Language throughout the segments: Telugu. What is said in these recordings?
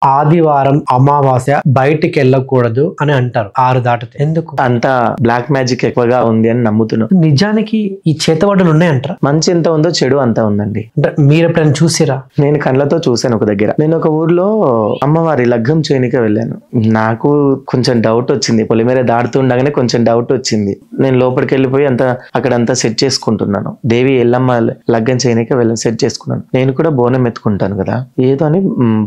ఆదివారం అమావాస్య బయటికి వెళ్ళకూడదు అని అంటారు 6 దాటితే. ఎందుకు? అంతా బ్లాక్ మ్యాజిక్ ఎక్కువగా ఉంది అని నమ్ముతున్నాను. నిజానికి ఈ చేతబడులు ఉన్నాయంటారా? మంచి ఎంత ఉందో చెడు అంతా ఉందండి. అంటే మీరు ఎప్పుడైనా చూసిరా? నేను కళ్ళతో చూశాను ఒక దగ్గర. నేను ఒక ఊర్లో అమ్మవారి లగ్గం చేయనికే వెళ్ళాను. నాకు కొంచెం డౌట్ వచ్చింది. పొలిమేర దాడుతుండగానే కొంచెం డౌట్ వచ్చింది. నేను లోపలికి వెళ్ళిపోయి అక్కడంతా సెట్ చేసుకుంటున్నాను. దేవి ఎల్లమ్మ లగ్గం చేయనికే వెళ్ళాను, సెట్ చేసుకున్నాను. నేను కూడా బోనం ఎత్తుకుంటాను కదా, ఏదో అని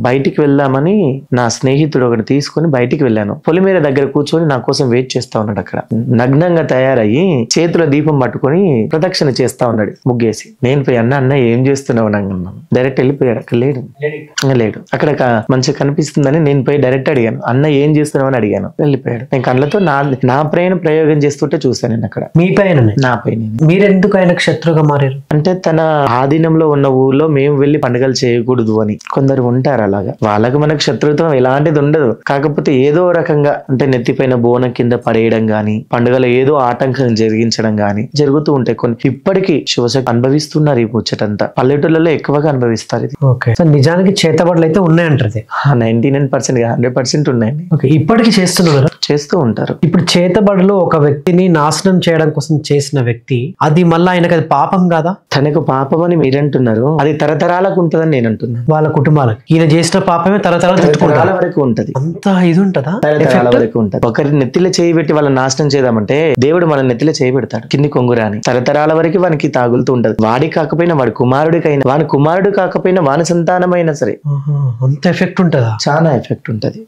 బయటికి వెళ్దామని నా స్నేహితుడు ఒకటి తీసుకుని బయటికి వెళ్ళాను. పొలిమేర దగ్గర కూర్చొని నా కోసం వెయిట్ చేస్తా ఉన్నాడు. అక్కడ నగ్నంగా తయారయ్యి చేతిలో దీపం పట్టుకొని ప్రదక్షిణ చేస్తా ఉన్నాడు ముగ్గేసి. నేను పోయి అన్న ఏం చేస్తున్నావు అన్నాను. డైరెక్ట్ వెళ్ళిపోయాడు. అక్కడ లేడు. అక్కడ మంచిగా కనిపిస్తుందని నేను పోయి డైరెక్ట్ అడిగాను, అన్న ఏం చేస్తున్నావు అని అడిగాను. వెళ్ళిపోయాడు. నేను కళ్ళతో నా పైన ప్రయోగం చేస్తుంటే చూసాను. నేను అక్కడ మీ పైన, నా పైన. మీరెందుకు ఆయనకు శత్రుగా మారారు? అంటే తన ఆధీనంలో ఉన్న ఊర్లో మేము వెళ్ళి పండుగలు చేయకూడదు అని కొందరు ఉంటారు. అలాగా వాళ్ళకు మనకు శత్రుత్వం ఎలాంటిది ఉండదు. కాకపోతే ఏదో రకంగా అంటే నెత్తిపైన బోనం కింద పడేయడం గాని, పండుగలో ఏదో ఆటంకం జరిగించడం గాని జరుగుతూ ఉంటాయి. కొన్ని ఇప్పటికీ శివశక్తి అనుభవిస్తున్నారు ఈ ముచ్చటంతా. పల్లెటూళ్ళలో ఎక్కువగా అనుభవిస్తారు ఇది. ఓకే. సో నిజానికి చేతబడులు అయితే ఉన్నాయంటారు. 99% 100% ఉన్నాయండి. ఓకే. ఇప్పటికీ చేస్తున్నారు, చేస్తూ ఉంటారు. ఇప్పుడు చేతబడులు ఒక వ్యక్తిని నాశనం చేయడం కోసం చేసిన వ్యక్తి, అది మళ్ళీ ఆయనకు అది పాపం కాదా? తనకు పాపం అని మీరంటున్నారు, అది తరతరాలకు ఉంటదని నేను అంటున్నాను. వాళ్ళ కుటుంబాలకు ఈయన చేసిన పాపమే తరతరాల వరకు ఉంటది. అంత ఇది ఉంటదా? తరతరాల వరకు ఉంటది. ఒకరి నెత్తిలో చేయి పెట్టి వాళ్ళ నాశనం చేద్దామంటే దేవుడు మన నెత్తిలో చేయి పెడతాడు, కింది కొంగురా అని. తరతరాల వరకు వానికి తాగులుతూ ఉంటది. వాడి కాకపోయినా వాడి కుమారుడికైనా, వాని కుమారుడు కాకపోయినా వాని సంతానమైనా సరే అంత ఎఫెక్ట్ ఉంటదా? చాలా ఎఫెక్ట్ ఉంటది.